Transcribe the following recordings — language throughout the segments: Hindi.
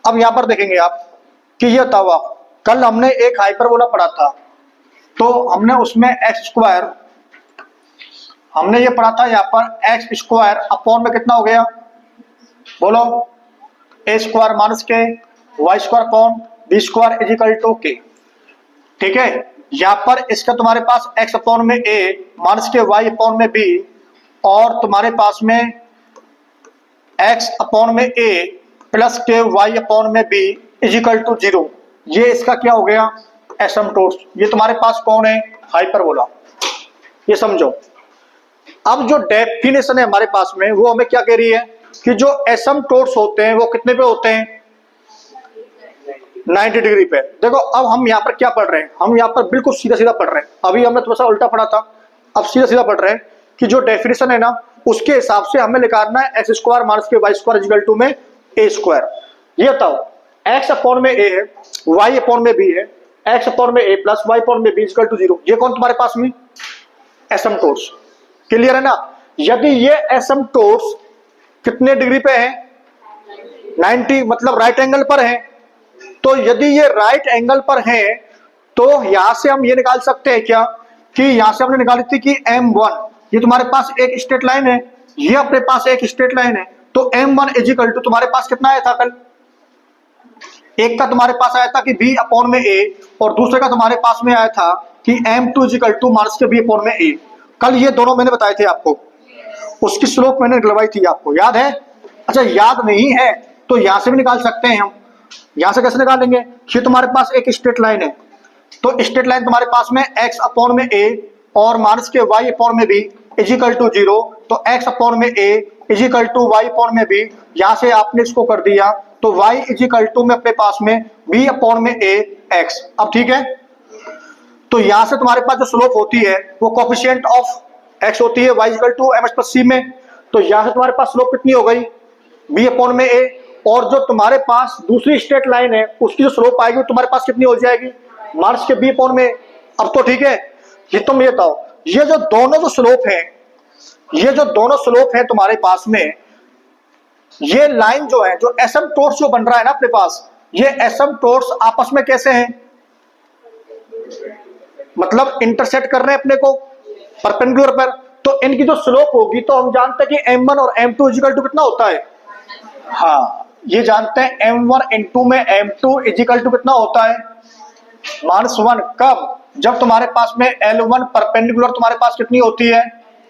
अब यहां पर देखेंगे आप कि ये बताओ आप, कल हमने एक हाइपरबोला पढ़ा था, तो हमने उसमें एक्स स्क्वायर, हमने ये पढ़ा था यहाँ पर एक्स स्क्वायर अपॉन में कितना हो गया, बोलो, a square minus k y square upon b square is equal to k. ठीक है, यहाँ पर इसका तुम्हारे पास x अपॉन में a minus k y upon में b, और तुम्हारे पास में x अपॉन में a प्लस के y अपॉन में b इज इक्वल टू 0। ये इसका क्या हो गया, एसिम्पटोट्स। ये तुम्हारे पास कौन है, हाइपरबोला। ये समझो। अब जो डेफिनेशन है हमारे पास में वो हमें क्या कह रही है कि जो एसिम्पटोट्स होते हैं वो कितने पे होते हैं, 90 डिग्री पे। देखो अब हम यहाँ पर क्या पढ़ रहे हैं, हम यहाँ पर बिल्कुल सीधा सीधा पढ़ रहे हैं। अभी हमने थोड़ा सा उल्टा पढ़ा था, अब सीधा सीधा पढ़ रहे हैं कि जो डेफिनेशन है ना उसके हिसाब से हमें निकालना है x square minus k y square equal to में ए स्क्वायर। ये बताओ एक्स अपॉन में ए है, वाई अपॉन में बी है, एक्स अपॉन में ए प्लस वाई अपॉन में बी इक्वल टू 0। ये कौन तुम्हारे पास में, एसिम्पटोट्स। क्लियर है ना। यदि ये एसिम्पटोट्स कितने डिग्री पे है, 90, मतलब राइट एंगल पर है, तो यदि ये राइट एंगल पर है तो यहां से हम ये निकाल सकते हैं क्या कि यहां से हमने निकाली थी कि M1, ये तुम्हारे पास एक स्ट्रेट लाइन है, ये अपने पास एक स्ट्रेट लाइन है, तो M1 इज इक्वल टू तुम्हारे पास कितना आया था कल, एक का तुम्हारे पास आया था कि B अपॉन में A, और दूसरे का तुम्हारे पास में आया था कि M2 is equal to minus k B upon में A। कल ये दोनों मैंने बताए थे आपको, उसकी स्लोप मैंने निकलवाई थी, आपको याद है। अच्छा याद नहीं है तो यहां से भी निकाल सकते हैं हम। यहां से कैसे निकालेंगे, ये तुम्हारे पास एक स्ट्रेट लाइन है, तो स्ट्रेट लाइन तुम्हारे पास में x अपॉन में a और माइनस के y अपॉन में b इज इक्वल टू 0, तो x अपॉन में a is equal to y upon में b, यहां से आपने इसको कर दिया तो y इज इक्वल टू में अपने पास में b अपॉन में a x। अब ठीक है, तो यहां से तुम्हारे पास जो स्लोप होती है वो कोफिशिएंट ऑफ x होती है y is equal to mx plus c में, तो यहां से तुम्हारे पास स्लोप कितनी हो गई, b अपॉन में a, और जो तुम्हारे पास दूसरी स्ट्रेट लाइन है उसकी जो स्लोप आएगी तुम्हारे पास कितनी हो जाएगी, माइनस के बी अपॉन में। अब तो ठीक है, ये तुम ये बताओ, ये जो दोनों जो स्लोप है, ये जो दोनों स्लोप है तुम्हारे पास में, ये लाइन जो है, जो एसिम्पटोट्स जो बन रहा है ना अपने पास, ये एसिम्पटोट्स आपस में कैसे हैं, मतलब इंटरसेक्ट कर रहे हैं अपने को परपेंडिकुलर पर, तो इनकी जो स्लोप होगी तो हम जानते हैं कि M1 और M2 इक्वल टू कितना होता है, हाँ ये जानते हैं M1 इंटू में M2 इजिकल टू कितना होता है, -1। कब, जब तुम्हारे पास में L1 परपेंडिकुलर तुम्हारे पास कितनी होती है,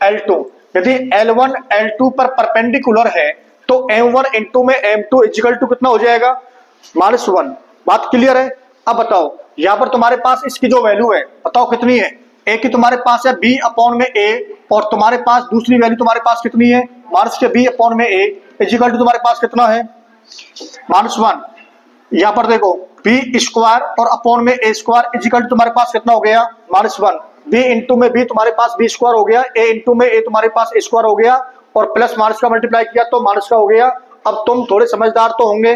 L2। यदि L1 L2 पर परपेंडिकुलर है तो M1 इंटू में M2 इजिकल टू कितना हो जाएगा, -1। बात क्लियर है। अब बताओ यहां पर तुम्हारे पास इसकी जो वैल्यू है बताओ कितनी है, एक की तुम्हारे पास है b अपॉन में a, और तुम्हारे पास दूसरी वैल्यू तुम्हारे पास कितनी है, माइनस के b अपॉन में a इजिकल टू तुम्हारे पास कितना है, -1। यहां पर देखो b स्क्वायर और अपॉन में a स्क्वायर इजिकल टू तुम्हारे पास कितना हो गया, -1। b इंटू में b तुम्हारे पास b स्क्वायर हो गया, a इंटू में a तुम्हारे पास a स्क्वायर हो गया, और प्लस माइनस का मल्टीप्लाई किया तो माइनस का हो गया। अब तुम थोड़े समझदार तो होंगे,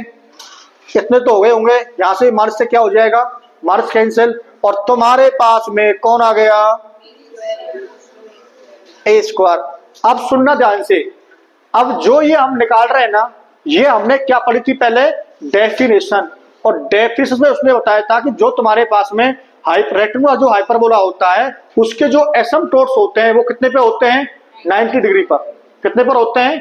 कितने तो हो गए होंगे, यहां से माइनस से क्या हो जाएगा, माइनस कैंसिल, और तुम्हारे पास में कौन आ गया, a स्क्वायर। अब सुनना ध्यान से, अब जो ये हम निकाल रहे हैं ना, ये हमने क्या पढ़ी थी पहले, डेफिनेशन, और डेफिनेशन में उसने बताया था कि जो तुम्हारे पास में रेक्टेंगुलर जो हाइपरबोला होता है उसके जो एसिम्पटोट्स होते हैं वो कितने पे होते हैं, 90 डिग्री पर। कितने पर होते हैं,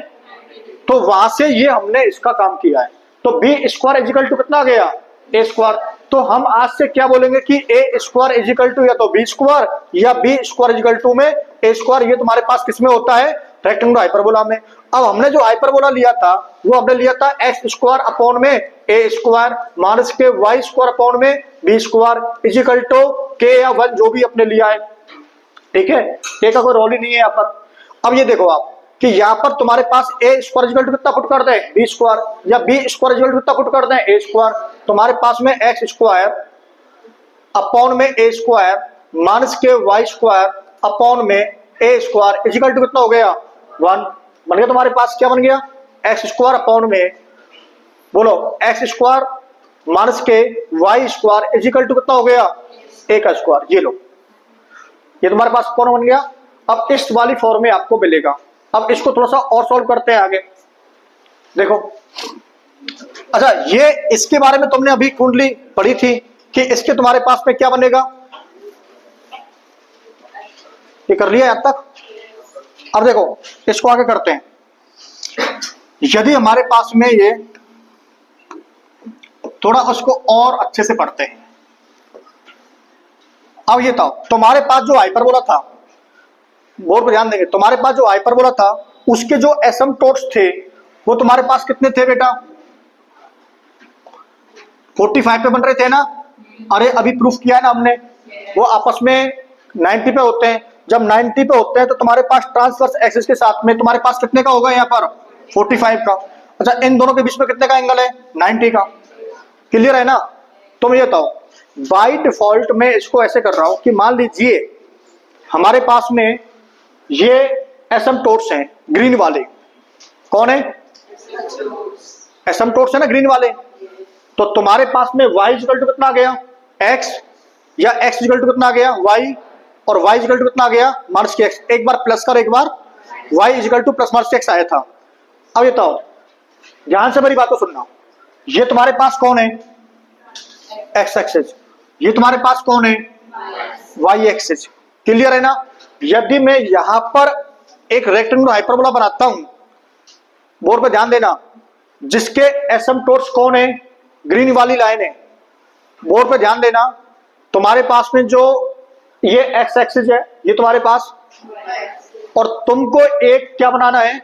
तो वहां से ये हमने इसका काम किया है। तो बी स्क्वायर इजिकल टू कितना आ गया, ए स्क्वायर। तो हम आज से क्या बोलेंगे कि ए स्क्वायर इजिकल टू या तो बी स्क्वायर या बी स्क्वायर इजिकल टू में ए स्क्वायर। ये तुम्हारे पास किसमें होता है, रेक्टेंगुलर हाइपरबोला में। अब हमने जो हाइपरबोला लिया था वो हमने लिया था एक्स स्क्वायर अपॉन में ए square minus k y square upon में बी स्क्वायर इजिकल टू के या 1 जो भी अपने लिया है। ठीक है, ए का कोई रोल ही नहीं है यहाँ पर। अब ये देखो आप कि यहाँ पर तुम्हारे पास ए स्क्वायर इक्वल टू कितना पुट कर दें, बी स्क्वायर, या बी स्क्वायर इक्वल टू कितना पुट कर दें, ए स्क्वायर। तुम्हारे पास में एक्स स्क्वायर अपॉन में ए square minus k y square upon में ए स्क्वायर इक्वल टू कितना हो गया, 1 बन गया। तुम्हारे पास क्या बन गया, एक्स स्क्वायर अपॉन में, बोलो, x square minus k y square equal to कितना हो गया, ए का स्क्वायर। ये लो, ये तुम्हारे पास कौन बन गया। अब इस वाली फॉर्म में आपको मिलेगा। अब इसको थोड़ा सा और सॉल्व करते हैं आगे। देखो अच्छा, ये इसके बारे में तुमने अभी कुंडली पढ़ी थी कि इसके तुम्हारे पास में क्या बनेगा, ये कर लिया यहां तक। अब देखो इसको आगे करते हैं। यदि हमारे पास में ये थोड़ा उसको और अच्छे से पढ़ते हैं। अब ये था तुम्हारे पास जो हाइपरबोला था, बोर्ड पर ध्यान देंगे, तुम्हारे पास जो हाइपरबोला था उसके जो एसिम्पटोट्स थे वो तुम्हारे पास कितने थे बेटा, 45 पे बन रहे थे ना। अरे अभी प्रूफ किया है ना हमने, वो आपस में 90 पे होते हैं। जब 90 पे होते हैं तो तुम्हारे पास ट्रांसवर्स एक्सिस के साथ में तुम्हारे पास कितने का होगा यहाँ पर, 45 का। अच्छा, इन दोनों के बीच में कितने का एंगल है, 90 का। क्लियर है ना। तो मैं ये बताओ, बाई डिफॉल्ट में इसको ऐसे कर रहा हूं कि मान लीजिए हमारे पास में ये एसिम्पटोट्स हैं ग्रीन वाले। कौन है, एसिम्पटोट्स है ना ग्रीन वाले। तो तुम्हारे पास में y इक्वल टू कितना आ गया, x, या x इक्वल टू कितना आ गया, y, और y इक्वल टू कितना आ गया, माइनस के x। एक बार प्लस कर, एक बार y equal to plus minus x आया था। अब ये बताओ, ध्यान से मेरी बात को सुनना, ये तुम्हारे पास कौन है, x एक्सिस, ये तुम्हारे पास कौन है, y एक्सिस। क्लियर है ना। यदि मैं यहां पर एक रेक्टेंगुलर हाइपरबोला बनाता हूं, बोर्ड पे ध्यान देना, जिसके एसिम्पटोट्स कौन है, ग्रीन वाली लाइन है। बोर्ड पे ध्यान देना, तुम्हारे पास में जो ये एक्स एक्सिस है ये तुम्हारे पास, और तुमको एक क्या बनाना है,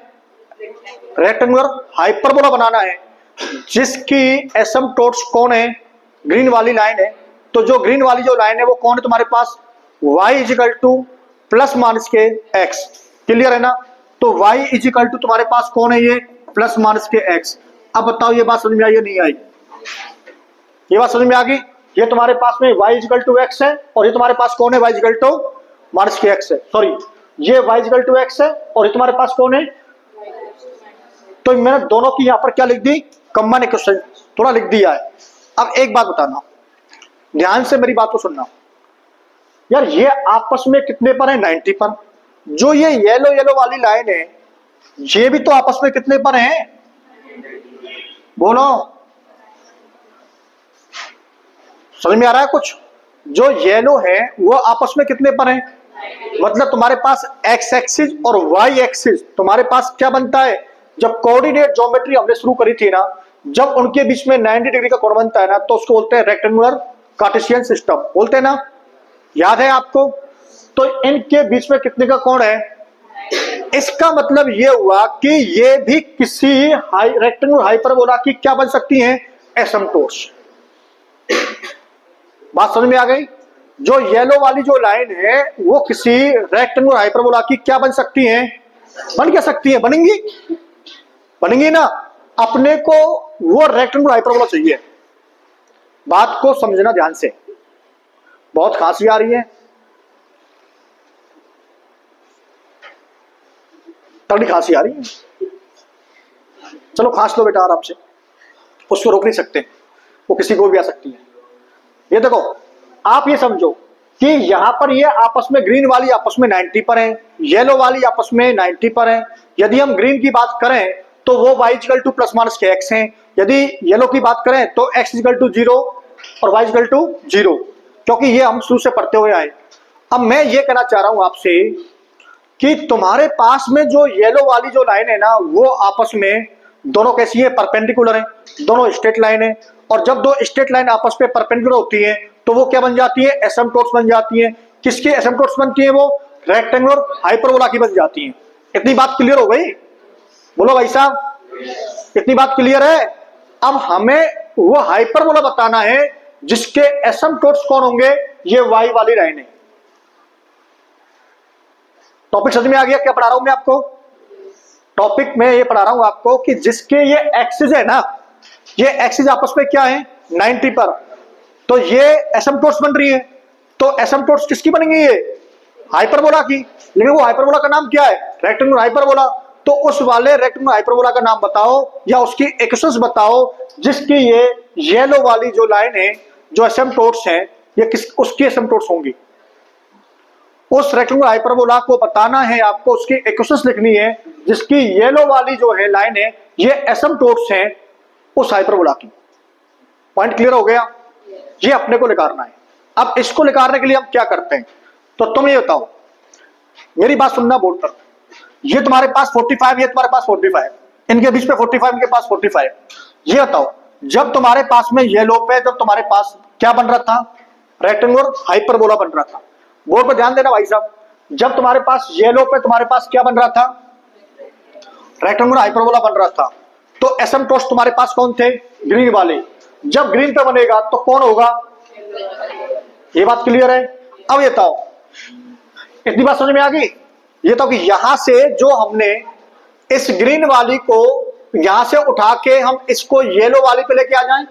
रेक्टेंगुलर हाइपरबोला बनाना है जिसकी एसिम्पटोट्स कौन है, ग्रीन वाली लाइन है। तो जो ग्रीन वाली जो लाइन है वो कौन है तुम्हारे पास, y is equal to plus minus k x। Clear है ना। तो y इजिकल टू तुम्हारे पास कौन है, ये प्लस माइनस के x। अब बताओ ये बात समझ में आई या नहीं आई, ये बात समझ में आ गई। ये तुम्हारे पास में y इजिकल टू x है और ये तुम्हारे पास कौन है, y is equal to minus k x है। सॉरी, ये y इजिकल टू x है और ये तुम्हारे पास कौन है। तो मैंने दोनों की यहां पर क्या लिख दी, कंबाइन इक्वेशन थोड़ा लिख दिया है। अब एक बात बताना, ध्यान से मेरी बात को सुनना यार, ये आपस में कितने पर है, 90 पर। जो ये येलो येलो वाली लाइन है ये भी तो आपस में कितने पर है, बोलो, समझ में आ रहा है कुछ। जो येलो है वो आपस में कितने पर है, मतलब तुम्हारे पास एक्स एक्सिस और वाई एक्सिस तुम्हारे पास क्या बनता है। जब कोऑर्डिनेट ज्योमेट्री हमने शुरू करी थी ना, जब उनके बीच में 90 डिग्री का कोण बनता है ना, तो उसको बोलते हैं रेक्टेंगुलर कार्टेशियन सिस्टम, बोलते हैं ना, याद है आपको। तो इनके बीच में कितने का कोण है, इसका मतलब ये हुआ कि ये भी किसी रेक्टेंगुलर हाइपरबोला की क्या बन सकती हैं, एसिम्पटोट्स। बात समझ में आ गई। जो येलो वाली जो लाइन है वो किसी रेक्टेंगुलर हाइपरबोला की क्या बन सकती हैं, बन क्या सकती हैं, बनेंगी, बनेंगी ना। अपने को वो रेक्टेंगुलर हाइपरबोला चाहिए। बात को समझना ध्यान से, बहुत खांसी आ रही है, तगड़ी खांसी आ रही है। चलो खांस लो बेटा आराम से, उसको रोक नहीं सकते, वो किसी को भी आ सकती है। ये देखो, आप ये समझो कि यहां पर ये आपस में ग्रीन वाली आपस में 90 पर है, येलो वाली आपस में 90 पर है। यदि हम ग्रीन की बात करें तो वो y equal to plus minus k x है। यदि येलो की बात करें तो x इक्वल टू 0 और y इक्वल टू 0, क्योंकि ये हम शुरू से पढ़ते हुए आए। अब मैं ये कहना चाह रहा हूं आपसे कि तुम्हारे पास में जो येलो वाली जो लाइन है ना, वो आपस में दोनों कैसी है, परपेंडिकुलर है, दोनों स्ट्रेट लाइन है। और जब दो स्ट्रेट लाइन आपस में परपेंडिकुलर होती है तो वो क्या बन जाती है, एसिम्पटोट्स बन जाती है। किसके एसिम्पटोट्स बनती है, वो रेक्टेंगुलर हाइपरबोला की बन जाती है। इतनी बात क्लियर हो गई, बोलो भाई साहब, इतनी बात क्लियर है। अब हमें वो हाइपरबोला बताना है जिसके एसिम्पटोट्स कौन होंगे, ये वाई वाली लाइन है। टॉपिक समझ में आ गया क्या पढ़ा रहा हूं मैं आपको। टॉपिक में ये पढ़ा रहा हूं आपको कि जिसके ये एक्सिस है ना, ये एक्सिस आपस में क्या है, 90 पर, तो ये एसिम्पटोट्स बन रही है। तो एसिम्पटोट्स किसकी बनेंगी, ये हाइपरबोला की। लेकिन वो हाइपरबोला का नाम क्या है, रेक्टेंगुलर हाइपरबोला। तो उस वाले रेक्टेंगुलर हाइपरबोला का नाम बताओ या उसकी इक्वेशंस बताओ जिसकी ये येलो वाली जो लाइन है, जो एसिम्पटोट्स हैं, ये किस उसकी एसिम्पटोट्स होंगी। उस रेक्टेंगुलर हाइपरबोला को बताना है आपको, उसकी इक्वेशंस लिखनी है जिसकी येलो वाली जो है लाइन है, ये एसिम्पटोट्स हैं उस हाइपरबोला की। पॉइंट क्लियर हो गया? ये अपने को निकालना है। अब इसको निकालने के लिए हम क्या करते हैं, तो तुम ये बताओ, मेरी बात सुनना बोर्ड पर। ये तुम्हारे पास 45, ये तुम्हारे पास 45, इनके बीच में 45, इनके पास 45। ये बताओ, जब तुम्हारे पास में येलो पे जब तुम्हारे पास क्या बन रहा था, रेक्टेंगुलर हाइपरबोला बन रहा था। बोर्ड पर ध्यान देना भाई साहब, जब तुम्हारे पास येलो पे तुम्हारे पास क्या बन रहा था, रेक्टेंगुलर हाइपरबोला बन रहा था, तो एसिम्पटोट्स तुम्हारे पास कौन थे, ग्रीन वाले। जब ग्रीन पे बनेगा तो कौन होगा, ये बात क्लियर है? अब ये बताओ, इतनी बात समझ में आ गई? ये तो कि यहां से जो हमने इस ग्रीन वाली को यहां से उठा के हम इसको येलो वाली पे लेके आ जाएं,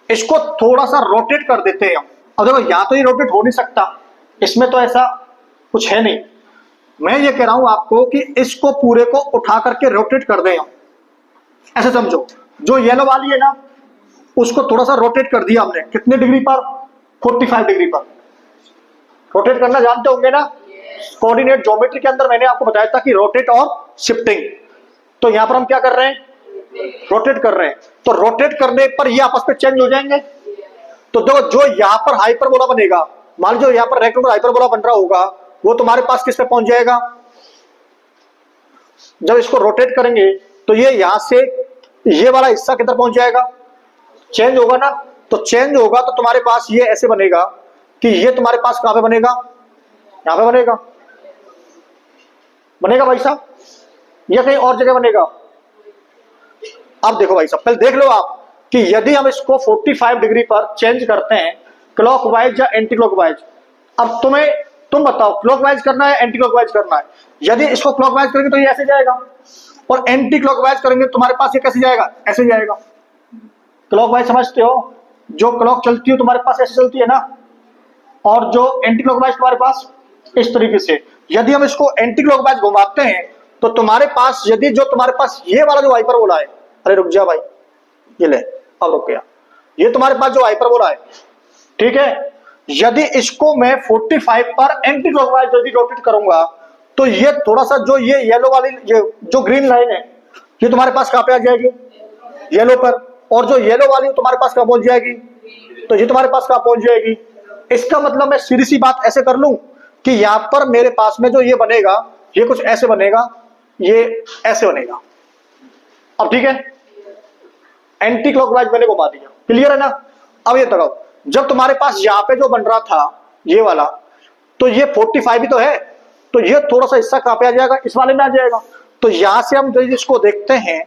इसको थोड़ा सा रोटेट कर देते हैं हम। अब देखो यहां तो ये रोटेट हो नहीं सकता, इसमें तो ऐसा कुछ है नहीं। मैं ये कह रहा हूं आपको कि इसको पूरे को उठा करके रोटेट कर दें हम। ऐसे समझो, जो येलो वाली है ना, उसको थोड़ा सा रोटेट कर दिया हमने, कितने डिग्री पर, 45 डिग्री पर। रोटेट करना जानते होंगे ना, कोऑर्डिनेट ज्योमेट्री के अंदर मैंने आपको बताया था कि रोटेट और शिफ्टिंग। तो यहां पर हम क्या कर रहे हैं, रोटेट कर रहे हैं। तो रोटेट करने पर ये आपस में चेंज हो जाएंगे। तो देखो, जो यहां पर हाइपरबोला बनेगा, मान लो यहां पर रेक्टेंगुलर हाइपरबोला बन रहा होगा, वो तुम्हारे पास किस पे पहुंच जाएगा, जब इसको रोटेट करेंगे तो ये यहां से ये वाला हिस्सा किधर पहुंच जाएगा, चेंज होगा ना। तो चेंज होगा तो तुम्हारे पास ये ऐसे बनेगा कि ये तुम्हारे पास कहां पे बनेगा, यहां पे बनेगा, बनेगा भाई साहब, या कहीं और जगह बनेगा। अब देखो भाई साहब, पहले देख लो आप कि यदि हम इसको 45 डिग्री पर चेंज करते हैं, क्लॉकवाइज या एंटी क्लॉकवाइज। अब तुम बताओ, क्लॉकवाइज करना है एंटी क्लॉकवाइज करना है? यदि इसको क्लॉकवाइज करेंगे तो ये ऐसे जाएगा, और एंटी क्लॉकवाइज करेंगे तुम्हारे पास ये कैसे जाएगा, ऐसे जाएगा। क्लॉकवाइज समझते हो, जो क्लॉक चलती है तुम्हारे पास ऐसे चलती है ना, और जो एंटी क्लॉकवाइज तुम्हारे पास इस तरीके से। यदि हम इसको एंटी क्लॉकवाइज घुमाते हैं तो तुम्हारे पास, यदि जो तुम्हारे पास ये वाला जो हाइपरबोला है, अरे रुक जा भाई, ये ले, अब रुक गया, ये तुम्हारे पास जो हाइपरबोला है, ठीक है, यदि इसको मैं 45 पर एंटी क्लॉकवाइज यदि रोटेट करूंगा तो ये थोड़ा सा, जो ये येलो वाली, ये जो ग्रीन लाइन है, ये तुम्हारे पास कहां पे आ जाएगी, येलो पर, और जो येलो वाली तुम्हारे पास कहां पहुंच जाएगी, तो ये तुम्हारे पास कहां पहुंच जाएगी। इसका मतलब मैं सीधी सी बात ऐसे कर लूं कि यहां पर मेरे पास में जो ये बनेगा, ये कुछ ऐसे बनेगा, ये ऐसे बनेगा। अब ठीक है, एंटी क्लॉकवाइज मैंने घुमा दिया, क्लियर है ना? अब ये बताओ, जब तुम्हारे पास यहां पे जो बन रहा था ये वाला, तो ये 45 ही तो है, तो ये थोड़ा सा हिस्सा कहां पे आ जाएगा, इस वाले में आ जाएगा। तो यहां से हम यदि इसको देखते हैं,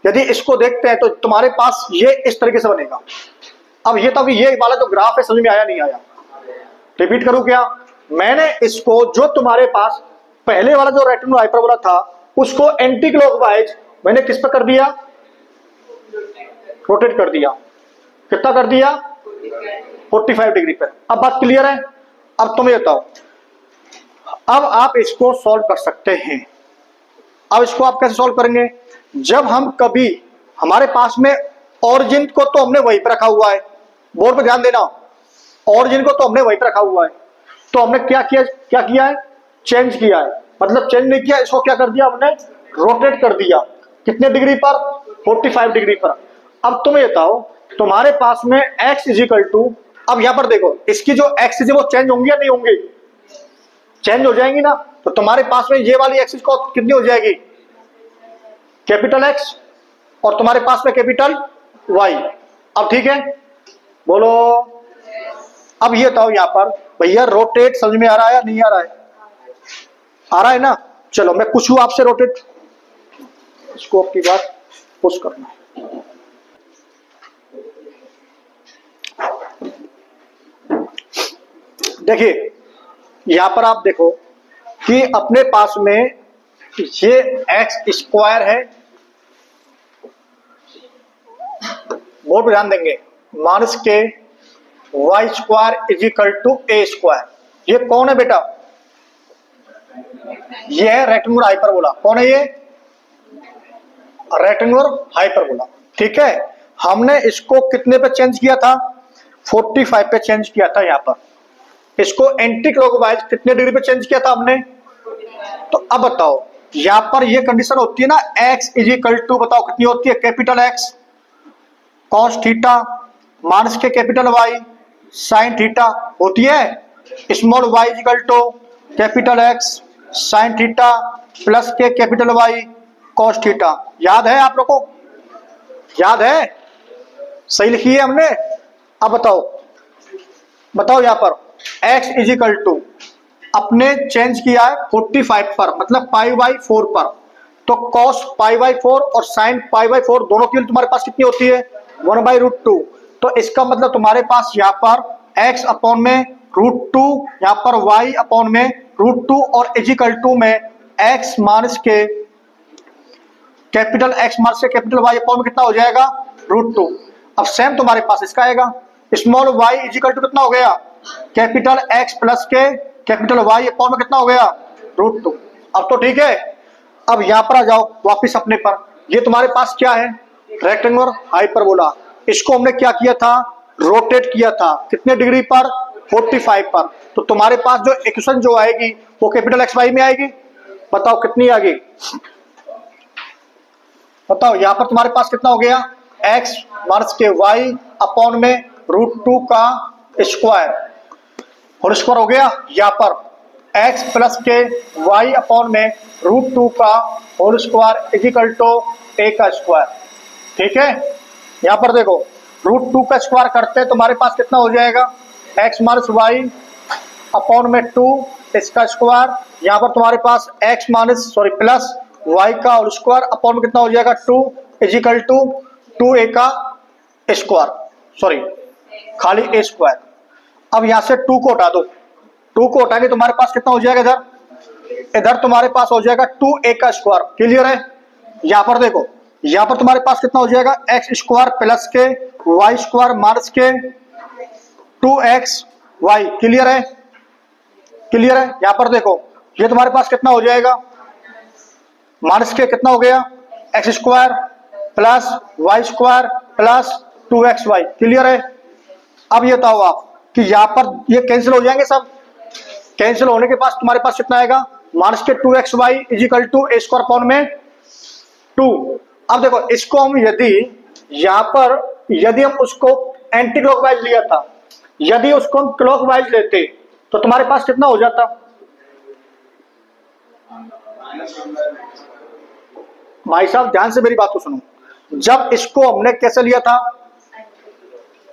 यदि इसको देखते हैं तो तुम्हारे पास ये इस तरीके से बनेगा। अब ये तो ये वाला जो ग्राफ है, समझ में आया नहीं आया? रिपीट करूं क्या? मैंने इसको, जो तुम्हारे पास पहले वाला जो रेक्टेंगुलर हाइपरबोला था, उसको एंटी क्लॉकवाइज मैंने किस पर कर दिया, रोटेट कर दिया। कितना कर दिया, 45 डिग्री पर। अब बात क्लियर है? अब तुम्हें बताओ, अब आप इसको सॉल्व कर सकते हैं। अब इसको आप कैसे सॉल्व करेंगे, जब हम कभी, हमारे पास में ऑरिजिन को तो हमने वहीं पर रखा हुआ है, बोर्ड पे ध्यान देना, ऑरिजिन को तो हमने वहीं पर रखा हुआ है, तो हमने क्या किया है, चेंज किया है। मतलब चेंज नहीं किया, इसको क्या कर दिया हमने, रोटेट कर दिया। कितने डिग्री पर, 45 डिग्री पर। अब तुम्हें बताओ, तुम्हारे पास में x इजिकल टू, अब यहां पर देखो, इसकी जो x है वो चेंज होंगी या नहीं होंगी, चेंज हो जाएंगी ना। तो तुम्हारे पास में ये वाली एक्सिस को कितनी हो जाएगी, कैपिटल X, और तुम्हारे पास में कैपिटल Y। अब ठीक है, बोलो। अब ये बताओ यहां पर भैया, रोटेट समझ में आ रहा है या नहीं आ रहा है? आ रहा है ना? चलो मैं पूछूं आपसे, रोटेट, इसको आपकी बात पुश करना है। देखिए यहां पर आप देखो कि अपने पास में ये एक्स स्क्वायर है, बोर्ड पे ध्यान देंगे, minus k y square is equal to a square. ये कौन है बेटा, ये है रेक्टेंगुलर हाइपरबोला। कौन है ये, रेक्टेंगुलर हाइपरबोला। ठीक है, हमने इसको कितने पे चेंज किया था, 45 पे चेंज किया था। यहां पर इसको एंटी क्लॉकवाइज कितने डिग्री पे चेंज किया था हमने। तो अब बताओ, यहां पर ये कंडीशन होती है ना, x इज इक्वल टू, बताओ कितनी होती है, capital X cos theta minus के कैपिटल Y साइन थीटा होती है, small y is equal to capital X sine theta plus के कैपिटल Y कॉस थीटा। याद है आप लोगों को? याद है? सही लिखी है हमने। अब बताओ यहां पर x इज इक्वल टू अपने चेंज किया है 45 पर, मतलब पाई बाई 4 पर, तो cos पाई बाई 4 और साइन पाई बाई 4 दोनों की तुम्हारे पास कितनी होती है, 1/√2। तो इसका मतलब तुम्हारे पास यहाँ पर x अपॉन में √2, यहाँ पर y अपॉन में √2 और इजिकल टू में x माइनस के कैपिटल X माइनस के कैपिटल Y अपॉन में कितना हो जाएगा, √2। अब सेम तुम्हारे पास इसका आएगा, स्मॉल y इजिकल टू कितना हो गया, कैपिटल X प्लस के कैपिटल Y अपॉन में कितना हो गया, √2। अब तो ठीक है। अब यहां पर आ जाओ वापिस अपने पर। ये तुम्हारे पास क्या है, रेक्टेंगुलर हाइपरबोला। इसको हमने क्या किया था, रोटेट किया था, कितने डिग्री पर, 45 पर। तो तुम्हारे पास जो इक्वेशन जो आएगी वो कैपिटल XY में आएगी। बताओ कितनी आएगी, बताओ। यहां पर तुम्हारे पास कितना हो गया, x minus k y upon में √2 का स्क्वायर, होल स्क्वायर हो गया। यहाँ पर x प्लस के y अपॉन में √2 का whole square is equal to a का स्क्वायर। ठीक है, यहाँ पर देखो √2 का स्क्वायर करते हैं तुम्हारे पास कितना हो जाएगा, x माइनस y अपॉन में 2 इसका स्क्वायर। यहाँ पर तुम्हारे पास x माइनस प्लस y का होल स्क्वायर अपॉन में कितना हो जाएगा, 2 इजिकल टू 2a का स्क्वायर, खाली a स्क्वायर। अब यहां से 2 को हटा दो, 2 को हटाएंगे तुम्हारे पास कितना हो जाएगा, इधर तुम्हारे पास हो जाएगा 2a का स्क्वायर। क्लियर है? यहां पर देखो, यहां पर तुम्हारे पास कितना हो जाएगा, x स्क्वायर प्लस के y स्क्वायर माइनस के 2xy। क्लियर है? क्लियर है? यहां पर देखो ये तुम्हारे पास कितना हो जाएगा, माइनस के कितना हो गया, x square plus y square plus 2xy। Clear है? अब ये बताओ आप कि यहाँ पर ये कैंसिल हो जाएंगे सब। कैंसिल होने के पास तुम्हारे पास कितना आएगा, माइनस के 2xy is equal to a square upon में 2। अब देखो इसको हम यहाँ पर यदि हम उसको एंटी क्लॉकवाइज लिया था, यदि उसको हम क्लॉकवाइज लेते तो तुम्हारे पास कितना हो जाता, भाई साहब ध्यान से मेरी बात को सुनो। जब इसको हमने कैसे लिया था,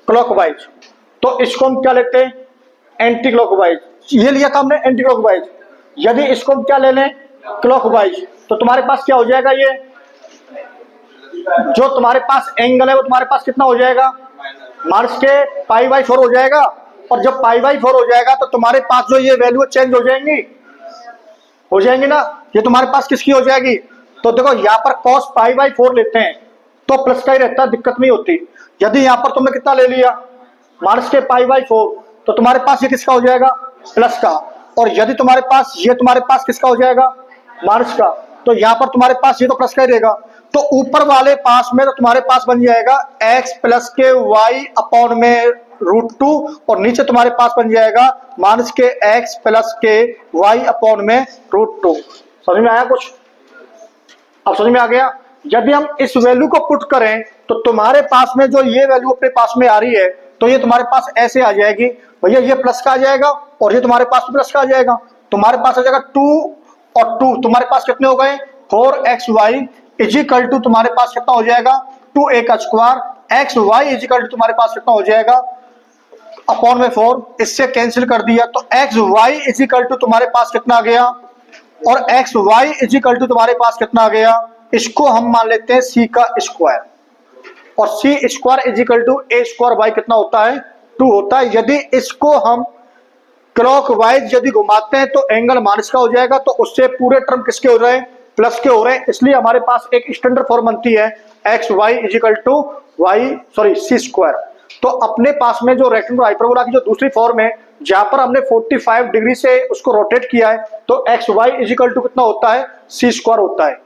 क्लॉकवाइज, तो इसको हम क्या लेते हैं, एंटी क्लॉकवाइज। ये लिया था हमने एंटी क्लॉकवाइज। यदि इसको हम क्या ले लें, क्लॉकवाइज, तो तुम्हारे पास क्या हो जाएगा, ये जो तुम्हारे पास एंगल है वो तुम्हारे पास कितना हो जाएगा, माइनस के π/4 हो जाएगा। और जब π/4 हो जाएगा तो तुम्हारे पास जो ये वैल्यू चेंज हो जाएंगी ना, ये तुम्हारे पास किसकी हो जाएगी। तो देखो यहाँ पर cos π/4 लेते हैं तो प्लस का ही रहता है, दिक्कत नहीं होती। यदि यहाँ पर तुमने कितना ले लिया, माइनस के π/4, तो तुम्हारे पास ये किसका हो जाएगा, प्लस का। और यदि तुम्हारे पास ये तुम्हारे पास किसका हो जाएगा, माइनस का, तो यहाँ पर तुम्हारे पास ये तो प्लस का ही रहेगा। तो ऊपर वाले पास में तो तुम्हारे पास बन जाएगा x प्लस के y अपॉन में √2 और नीचे तुम्हारे पास बन जाएगा माइनस के x प्लस के y अपॉन में √2। समझ में आया कुछ? अब समझ में आ गया। यदि हम इस वैल्यू को पुट करें तो तुम्हारे पास में जो ये वैल्यू अपने पास में आ रही है तो ये तुम्हारे पास ऐसे आ जाएगी, भैया ये प्लस का आ जाएगा और ये तुम्हारे पास प्लस का आ जाएगा। तुम्हारे पास आ जाएगा 2 और 2 तुम्हारे पास कितने हो गए, 4xy इजिकल टू तुम्हारे पास कितना हो जाएगा, 2a का स्क्वायर। xy इजिकल टू तुम्हारे पास कितना हो जाएगा, अपॉन में 4, इससे कैंसिल कर दिया तो xy इजिकल टू तुम्हारे पास कितना आ गया, और xy इजिकल टू तुम्हारे पास कितना आ गया, इसको हम मान लेते हैं c का स्क्वायर। और c square is equal to a square y कितना होता है, 2 होता है। यदि इसको हम क्लॉकवाइज यदि घुमाते हैं तो एंगल माइनस का हो जाएगा, तो उससे पूरे टर्म किसके हो रहे हैं, प्लस के हो रहे हैं। इसलिए हमारे पास एक स्टैंडर्ड फॉर्म बनती है xy is equal to c square. तो अपने पास में जो रेक्टेंगुलर हाइपरबोला की जो दूसरी फॉर्म है, जहां पर हमने 45 डिग्री से उसको रोटेट किया है, तो xy इजिकल टू कितना होता है, c स्क्वायर होता है।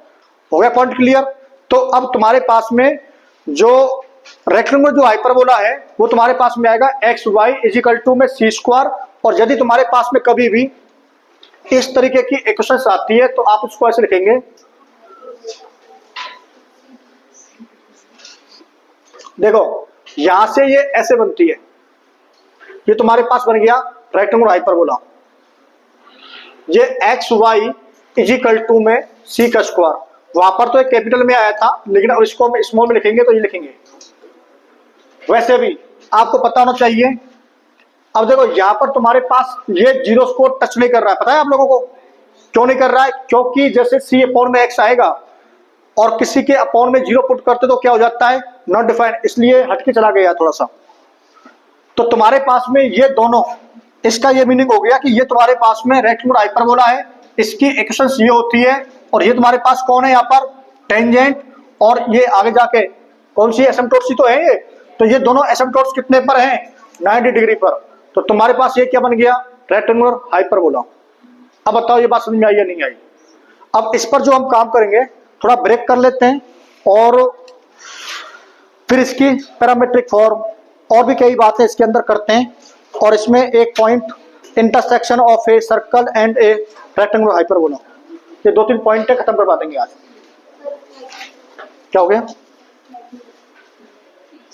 हो गया पॉइंट क्लियर? तो अब तुम्हारे पास में जो रेक्टेंगुलर जो हाइपरबोला है वो तुम्हारे पास में आएगा xy इजिकल टू में c स्क्वायर। और यदि तुम्हारे पास में कभी भी इस तरीके की इक्वेशंस आती है तो आप इसको ऐसे लिखेंगे, देखो यहां से ये ऐसे बनती है, ये तुम्हारे पास बन गया रेक्टेंगुलर हाइपरबोला। ये x y is equal to में सी का स्क्वायर, वहां पर तो एक कैपिटल में आया था, लेकिन अब इसको हम स्मॉल में लिखेंगे तो ये लिखेंगे। वैसे भी आपको पता होना चाहिए, अब देखो यहां पर तुम्हारे पास ये जीरो को टच नहीं कर रहा है, पता है आप लोगों को क्यों नहीं कर रहा है? क्योंकि जैसे सी अपॉन में एक्स आएगा और किसी के अपॉन में जीरो पुट करते तो क्या हो जाता है, नॉट डिफाइंड, इसलिए हटके चला गया थोड़ा सा। तो तुम्हारे पास में ये दोनों, इसका ये मीनिंग हो गया कि ये तुम्हारे पास में रेक्टेंगुलर हाइपरबोला है, इसकी इक्वेशंस ये होती है, और ये तुम्हारे पास कौन है यहाँ पर, टेंजेंट, और ये आगे जाके कौन सी एसिम्प्टोट सी तो है ये, तो ये दोनों एसिम्प्टोट्स कितने पर हैं, 90 डिग्री पर। तो तुम्हारे पास ये क्या बन गया, रेक्टेंगुलर हाइपरबोला। अब बताओ ये बात समझ में आई या नहीं आई? अब इस पर जो हम काम करेंगे, थोड़ा ब्रेक कर लेते हैं और फिर इसकी पैरामेट्रिक फॉर्म और भी कई बातें इसके अंदर करते हैं, और इसमें एक point intersection of a circle and A rectangular hyperbola, ये 2-3 पॉइंट खत्म करवा देंगे आज। क्या हो गया?